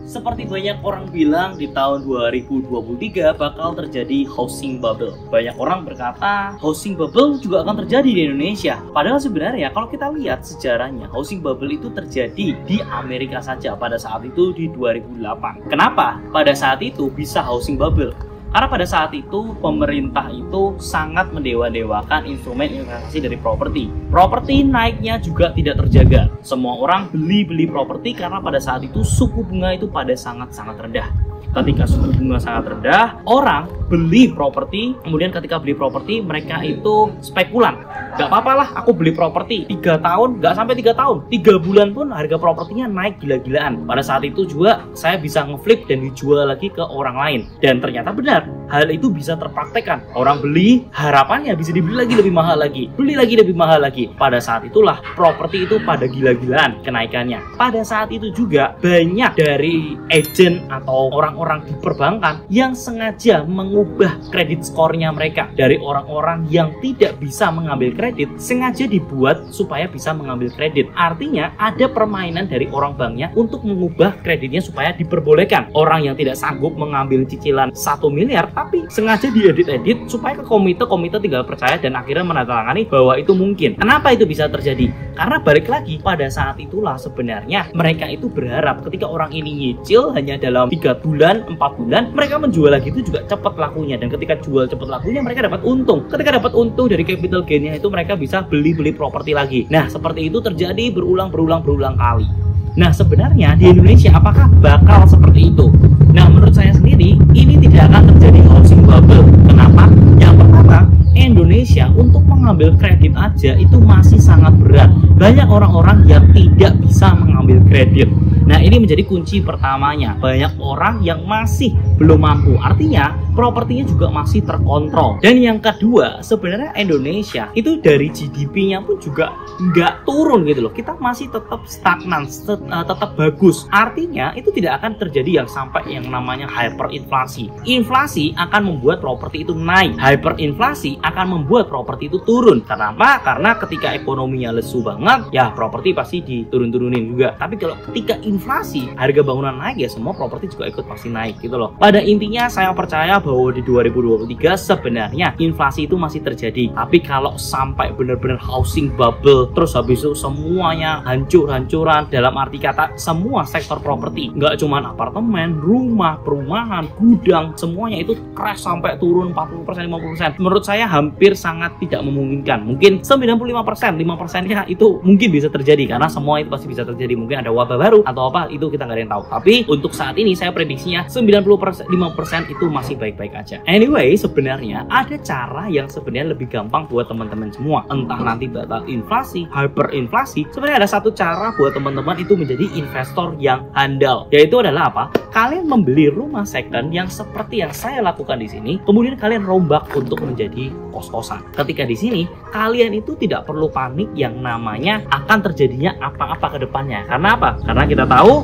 Seperti banyak orang bilang di tahun 2023 bakal terjadi housing bubble. Banyak orang berkata housing bubble juga akan terjadi di Indonesia. Padahal sebenarnya kalau kita lihat sejarahnya, housing bubble itu terjadi di Amerika saja pada saat itu di 2008. Kenapa pada saat itu bisa housing bubble? Karena pada saat itu pemerintah itu sangat mendewa-dewakan instrumen investasi dari properti. Properti naiknya juga tidak terjaga. Semua orang beli properti karena pada saat itu suku bunga itu pada sangat-sangat rendah. Ketika suku bunga sangat rendah, orang beli properti. Kemudian ketika beli properti, mereka itu spekulan. Gak apa-apa lah, aku beli properti 3 tahun, gak sampai 3 tahun, 3 bulan pun harga propertinya naik gila-gilaan. Pada saat itu juga saya bisa ngeflip dan dijual lagi ke orang lain. Dan ternyata benar, hal itu bisa terpraktekkan. Orang beli, harapannya bisa dibeli lagi lebih mahal lagi, beli lagi lebih mahal lagi. Pada saat itulah properti itu pada gila-gilaan kenaikannya. Pada saat itu juga banyak dari agent atau orang-orang di perbankan yang sengaja mengubah kredit skornya mereka. Dari orang-orang yang tidak bisa mengambil kredit, sengaja dibuat supaya bisa mengambil kredit. Artinya ada permainan dari orang banknya untuk mengubah kreditnya supaya diperbolehkan. Orang yang tidak sanggup mengambil cicilan 1 miliar tapi sengaja diedit-edit supaya ke komite tinggal percaya dan akhirnya menandatangani bahwa itu mungkin. Kenapa itu bisa terjadi? Karena balik lagi pada saat itulah sebenarnya mereka itu berharap ketika orang ini nyicil hanya dalam 3 bulan, 4 bulan, mereka menjual lagi itu juga cepat lakunya. Dan ketika jual cepat lakunya mereka dapat untung. Ketika dapat untung dari capital gainnya itu mereka bisa beli properti lagi. Nah seperti itu terjadi berulang kali. Nah sebenarnya di Indonesia apakah bakal seperti itu? Nah menurut saya sendiri ini tidak akan terjadi housing bubble. Kenapa? Yang pertama, Indonesia untuk mengambil kredit aja itu masih sangat berat. Banyak orang-orang yang tidak bisa mengambil kredit. Nah ini menjadi kunci pertamanya. Banyak orang yang masih belum mampu. Artinya propertinya juga masih terkontrol. Dan yang kedua, sebenarnya Indonesia itu dari GDP-nya pun juga nggak turun gitu loh. Kita masih tetap stagnan, tetap bagus. Artinya itu tidak akan terjadi yang sampai yang namanya hyperinflasi. Inflasi akan membuat properti itu naik. Hyperinflasi akan membuat properti itu turun. Kenapa? Karena ketika ekonominya lesu banget, ya properti pasti diturun-turunin juga. Tapi kalau ketika inflasi, harga bangunan naik ya semua properti juga ikut pasti naik gitu loh. Pada intinya saya percaya bahwa di 2023 sebenarnya inflasi itu masih terjadi. Tapi kalau sampai benar-benar housing bubble, terus habis itu semuanya hancur-hancuran, dalam arti kata semua sektor properti, nggak cuma apartemen, rumah, perumahan, gudang, semuanya itu crash sampai turun 40%, 50%. Menurut saya hampir sangat tidak memungkinkan. Mungkin 95%, 5%-nya itu mungkin bisa terjadi karena semua itu pasti bisa terjadi. Mungkin ada wabah baru atau apa itu kita nggak ada yang tahu. Tapi untuk saat ini saya prediksinya 95% itu masih baik-baik aja. Anyway, sebenarnya ada cara yang sebenarnya lebih gampang buat teman-teman semua. Entah nanti bakal inflasi, hyperinflasi. Sebenarnya ada satu cara buat teman-teman itu menjadi investor yang handal. Yaitu adalah apa? Kalian membeli rumah second yang seperti yang saya lakukan di sini. Kemudian kalian rombak untuk menjadi kos-kosan. Ketika di sini kalian itu tidak perlu panik yang namanya akan terjadinya apa-apa ke depannya. Karena apa? Karena kita tahu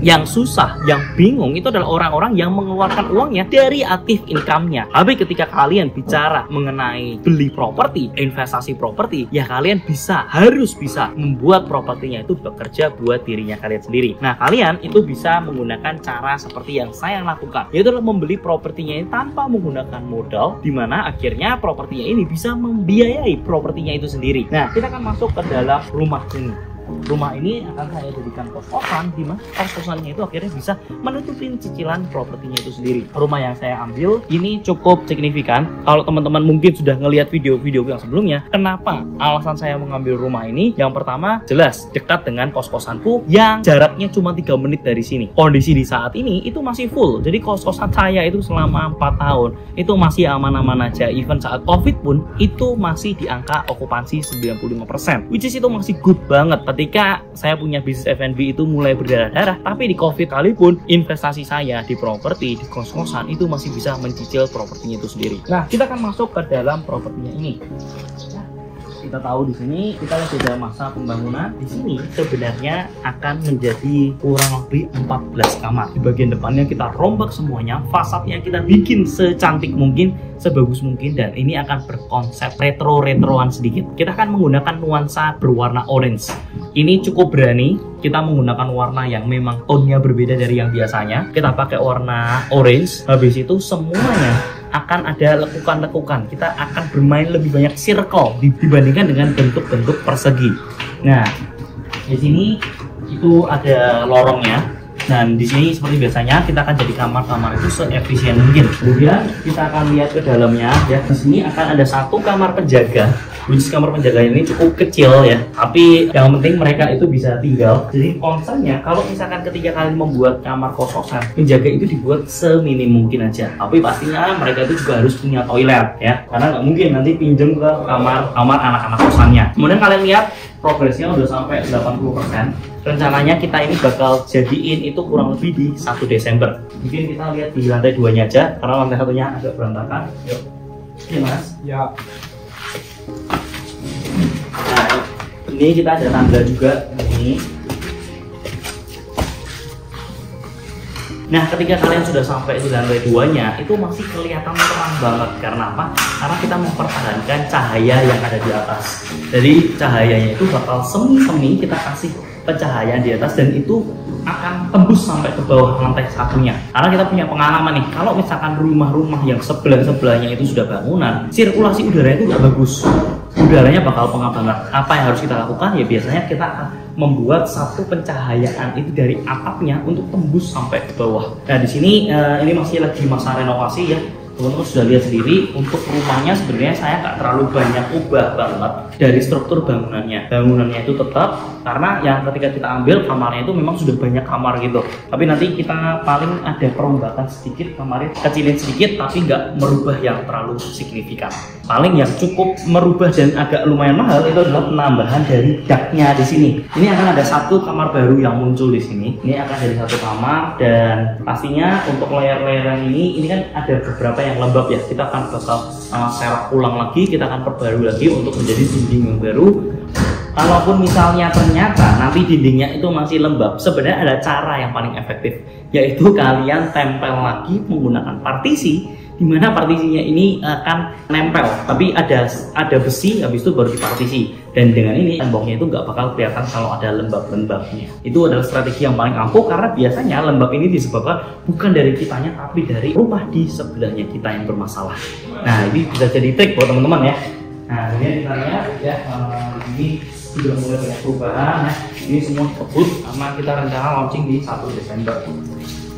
yang susah, yang bingung itu adalah orang-orang yang mengeluarkan uangnya dari aktif income-nya. Tapi ketika kalian bicara mengenai beli properti, investasi properti, ya kalian harus bisa membuat propertinya itu bekerja buat dirinya kalian sendiri. Nah, kalian itu bisa menggunakan cara seperti yang saya lakukan, yaitu membeli propertinya ini tanpa menggunakan modal, dimana akhirnya propertinya ini bisa membiayai propertinya itu sendiri. Nah, kita akan masuk ke dalam rumah ini. Rumah ini akan saya jadikan kos-kosan, di mana kos-kosannya itu akhirnya bisa menutupin cicilan propertinya itu sendiri. Rumah yang saya ambil ini cukup signifikan. Kalau teman-teman mungkin sudah ngelihat video-video yang sebelumnya, kenapa alasan saya mengambil rumah ini? Yang pertama, jelas dekat dengan kos-kosanku yang jaraknya cuma 3 menit dari sini. Kondisi di saat ini itu masih full. Jadi kos-kosan saya itu selama 4 tahun itu masih aman-aman aja. Even saat COVID pun itu masih di angka okupansi 95%, which is itu masih good banget. Ketika saya punya bisnis F&B itu mulai berdarah-darah, tapi di COVID kalipun investasi saya di properti, di kos-kosan itu masih bisa mencicil propertinya itu sendiri. Nah, kita akan masuk ke dalam propertinya ini. kita tahu di sini kita sudah masa pembangunan. Di sini sebenarnya akan menjadi kurang lebih 14 kamar. Di bagian depannya kita rombak semuanya, fasadnya kita bikin secantik mungkin, sebagus mungkin, dan ini akan berkonsep retro-retroan sedikit. Kita akan menggunakan nuansa berwarna orange. Ini cukup berani, kita menggunakan warna yang memang tone-nya berbeda dari yang biasanya. Kita pakai warna orange, habis itu semuanya akan ada lekukan-lekukan. Kita akan bermain lebih banyak circle dibandingkan dengan bentuk-bentuk persegi. Nah, di sini itu ada lorongnya. Dan di sini seperti biasanya kita akan jadi kamar-kamar itu seefisien mungkin. Kemudian kita akan lihat ke dalamnya ya. Di sini akan ada satu kamar penjaga. Which kamar penjaga ini cukup kecil ya, tapi yang penting mereka itu bisa tinggal. Jadi konsepnya kalau misalkan ketika kalian membuat kamar kos-kosan, penjaga itu dibuat seminim mungkin aja. Tapi pastinya mereka itu juga harus punya toilet ya, karena nggak mungkin nanti pinjem ke kamar anak-anak kosannya. Kemudian kalian lihat progresnya udah sampai 80%. Rencananya kita ini bakal jadiin itu kurang lebih di 1 Desember. Mungkin kita lihat di lantai 2-nya aja, karena lantai 1-nya agak berantakan. Yuk. Oke Mas? Ya. Nah, ini kita ada tangga juga ini. Nah, ketika kalian sudah sampai di lantai 2-nya, itu masih kelihatan terang banget. Karena apa? Karena kita mempertahankan cahaya yang ada di atas. Jadi cahayanya itu bakal semi-semi kita kasih pencahayaan di atas, dan itu akan tembus sampai ke bawah lantai 1-nya. Karena kita punya pengalaman nih, kalau misalkan rumah-rumah yang sebelahnya itu sudah bangunan, sirkulasi udara itu nggak bagus. Udaranya bakal pengap banget. Apa yang harus kita lakukan? Ya biasanya kita akan membuat satu pencahayaan itu dari atapnya untuk tembus sampai ke bawah. Nah di sini ini masih lagi masa renovasi ya. Teman-teman sudah lihat sendiri, untuk rumahnya sebenarnya saya nggak terlalu banyak ubah banget dari struktur bangunannya. Bangunannya itu tetap, karena yang ketika kita ambil kamarnya itu memang sudah banyak kamar gitu. Tapi nanti kita paling ada perombakan sedikit, kamarnya kecilin sedikit, tapi nggak merubah yang terlalu signifikan. Paling yang cukup merubah dan agak lumayan mahal itu adalah penambahan dari daknya di sini. Ini akan ada satu kamar baru yang muncul di sini. Ini akan jadi satu kamar, dan pastinya untuk layar-layar ini kan ada beberapa yang lembab ya. Kita akan bakal serap ulang lagi, kita akan perbarui lagi untuk menjadi dinding yang baru. Kalaupun misalnya ternyata nanti dindingnya itu masih lembab, sebenarnya ada cara yang paling efektif, yaitu kalian tempel lagi menggunakan partisi, di mana partisinya ini akan nempel, tapi ada besi, habis itu baru dipartisi. Dan dengan ini temboknya itu nggak bakal kelihatan kalau ada lembab-lembabnya. Itu adalah strategi yang paling ampuh, karena biasanya lembab ini disebabkan bukan dari kitanya, tapi dari rumah di sebelahnya kita yang bermasalah. Nah ini bisa jadi trik buat teman-teman ya. Nah ini kita lihat ya, ini sudah mulai banyak perubahan ya. Ini semua kebut karena kita rencana launching di 1 Desember.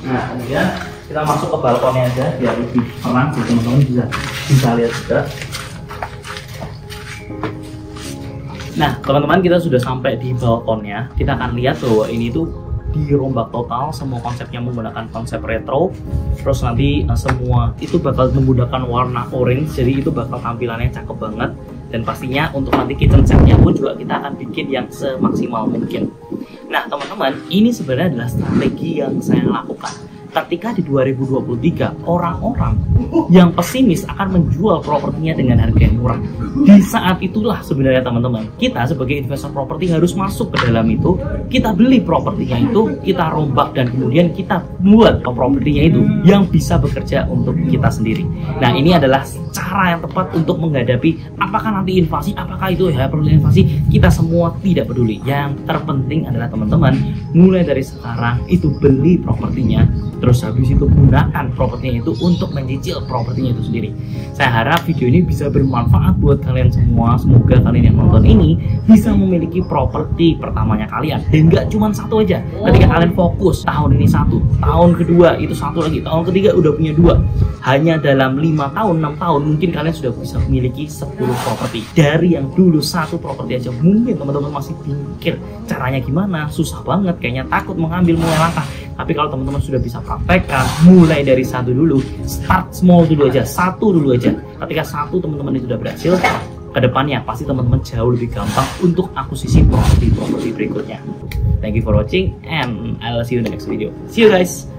Nah kemudian kita masuk ke balkonnya aja biar lebih terang, jadi teman-teman bisa lihat juga. Nah teman-teman, kita sudah sampai di balkonnya. Kita akan lihat bahwa ini tuh dirombak total, semua konsepnya menggunakan konsep retro. Terus nanti semua itu bakal menggunakan warna orange, jadi itu bakal tampilannya cakep banget. Dan pastinya untuk nanti kitchen setnya pun juga kita akan bikin yang semaksimal mungkin. Nah teman-teman, ini sebenarnya adalah strategi yang saya lakukan ketika di 2023 orang-orang yang pesimis akan menjual propertinya dengan harga yang murah. Di saat itulah sebenarnya teman-teman, kita sebagai investor properti harus masuk ke dalam itu. Kita beli propertinya itu, kita rombak, dan kemudian kita buat propertinya itu yang bisa bekerja untuk kita sendiri. Nah ini adalah cara yang tepat untuk menghadapi apakah nanti invasi, apakah itu ya perlu invasi, kita semua tidak peduli. Yang terpenting adalah teman-teman, mulai dari sekarang itu beli propertinya, terus habis itu gunakan propertinya itu untuk mencicil propertinya itu sendiri. Saya harap video ini bisa bermanfaat buat kalian semua. Semoga kalian yang nonton ini bisa memiliki properti pertamanya kalian, dan nggak cuma satu aja. Ketika kalian fokus tahun ini satu, tahun kedua itu satu lagi, tahun ketiga udah punya 2. Hanya dalam 5 tahun, 6 tahun mungkin kalian sudah bisa memiliki 10 properti. Dari yang dulu 1 properti aja mungkin teman-teman masih pikir caranya gimana, susah banget, kayaknya takut mengambil mulai langkah. Tapi kalau teman-teman sudah bisa praktekkan, mulai dari 1 dulu, start small dulu aja, 1 dulu aja. Ketika 1 teman-teman itu sudah berhasil, kedepannya pasti teman-teman jauh lebih gampang untuk akuisisi properti berikutnya. Thank you for watching, and I'll see you in the next video. See you guys.